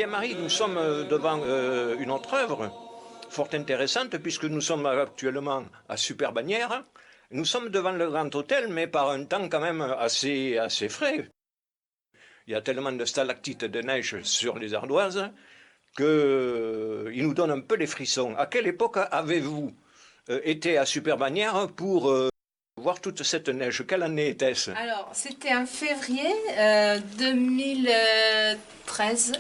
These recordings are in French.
Bien Marie, nous sommes devant une autre œuvre fort intéressante puisque nous sommes actuellement à Super-Bagnères. Nous sommes devant le Grand Hôtel, mais par un temps quand même assez frais. Il y a tellement de stalactites de neige sur les ardoises qu'il nous donne un peu les frissons. À quelle époque avez-vous été à Super-Bagnères pour voir toute cette neige? Quelle année était-ce? Alors, c'était en février 2013,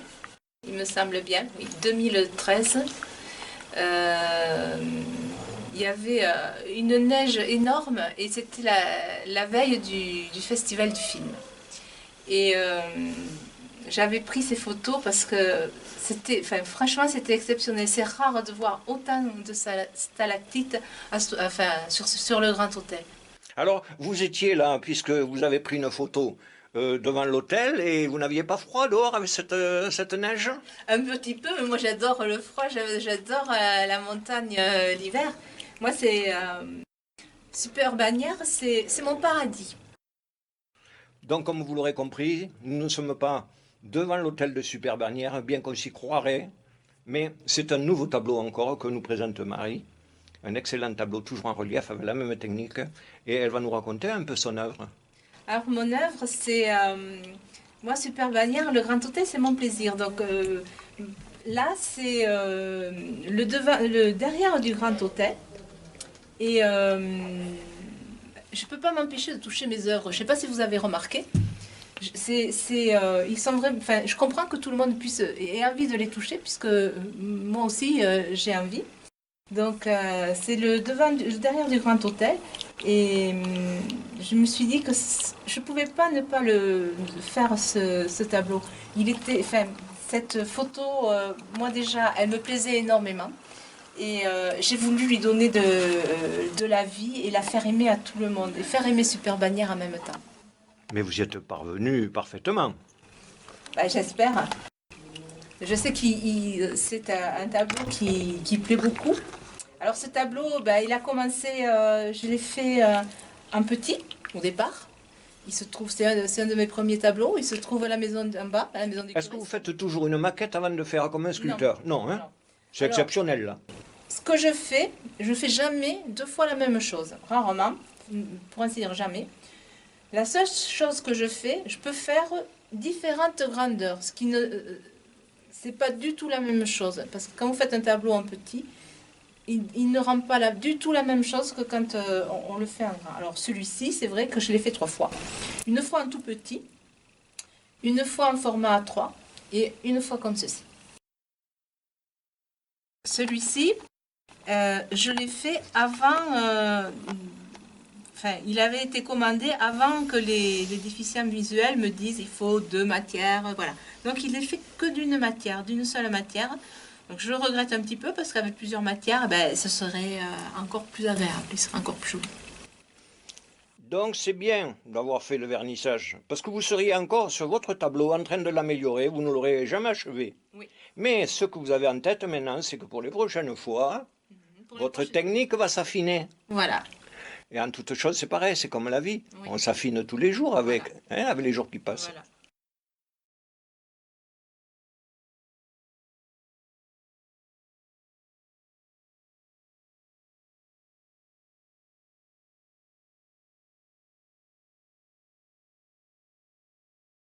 il me semble bien, oui, 2013. Il y avait une neige énorme et c'était la veille du festival du film. Et j'avais pris ces photos parce que franchement, c'était exceptionnel. C'est rare de voir autant de stalactites sur le Grand Hôtel. Alors, vous étiez là, puisque vous avez pris une photo devant l'hôtel, et vous n'aviez pas froid dehors avec cette neige? Un petit peu, mais moi j'adore le froid, j'adore la montagne l'hiver. Moi, c'est Super-Bagnères, c'est mon paradis. Donc, comme vous l'aurez compris, nous ne sommes pas devant l'hôtel de Super-Bagnères, bien qu'on s'y croirait, mais c'est un nouveau tableau encore que nous présente Marie. Un excellent tableau, toujours en relief, avec la même technique. Et elle va nous raconter un peu son œuvre. Alors, mon œuvre, c'est... moi, Super-Bagnères, le Grand Hôtel, c'est mon plaisir. Donc, là, c'est le derrière du Grand Hôtel. Et je ne peux pas m'empêcher de toucher mes œuvres. Je ne sais pas si vous avez remarqué. Ils sont vraiment... Enfin, je comprends que tout le monde ait envie de les toucher, puisque moi aussi, j'ai envie. Donc, c'est le derrière du Grand Hôtel. Et je me suis dit que je ne pouvais pas ne pas le faire, ce tableau. Cette photo, moi déjà, elle me plaisait énormément. Et j'ai voulu lui donner de la vie et la faire aimer à tout le monde. Et faire aimer Super-Bagnères en même temps. Mais vous y êtes parvenu parfaitement. Bah, j'espère. Je sais que c'est un tableau qui plaît beaucoup. Alors ce tableau, il a commencé, je l'ai fait en petit au départ. Il se trouve, c'est un de mes premiers tableaux. Il se trouve à la maison en bas, à la maison du Est-ce que vous faites toujours une maquette avant de faire comme un sculpteur? Non, hein? Non. C'est exceptionnel là. Ce que je fais jamais 2 fois la même chose. Rarement, pour ainsi dire jamais. La seule chose que je fais, je peux faire différentes grandeurs. Ce qui ne, c'est pas du tout la même chose. Parce que quand vous faites un tableau en petit, il ne rend pas du tout la même chose que quand on le fait en grand. Alors celui-ci, c'est vrai que je l'ai fait 3 fois. Une fois en tout petit, une fois en format A3 et une fois comme ceci. Celui-ci, je l'ai fait avant... il avait été commandé avant que les déficients visuels me disent il faut 2 matières, voilà. Donc il n'est fait que d'une seule matière. Donc je le regrette un petit peu parce qu'avec plusieurs matières, ce serait encore plus agréable, il serait encore plus joli. Donc c'est bien d'avoir fait le vernissage, parce que vous seriez encore sur votre tableau en train de l'améliorer, vous ne l'aurez jamais achevé. Oui. Mais ce que vous avez en tête maintenant, c'est que pour les prochaines fois, votre technique va s'affiner. Voilà. Et en toute chose, c'est pareil, c'est comme la vie. Oui. On s'affine tous les jours avec les jours qui passent. Voilà.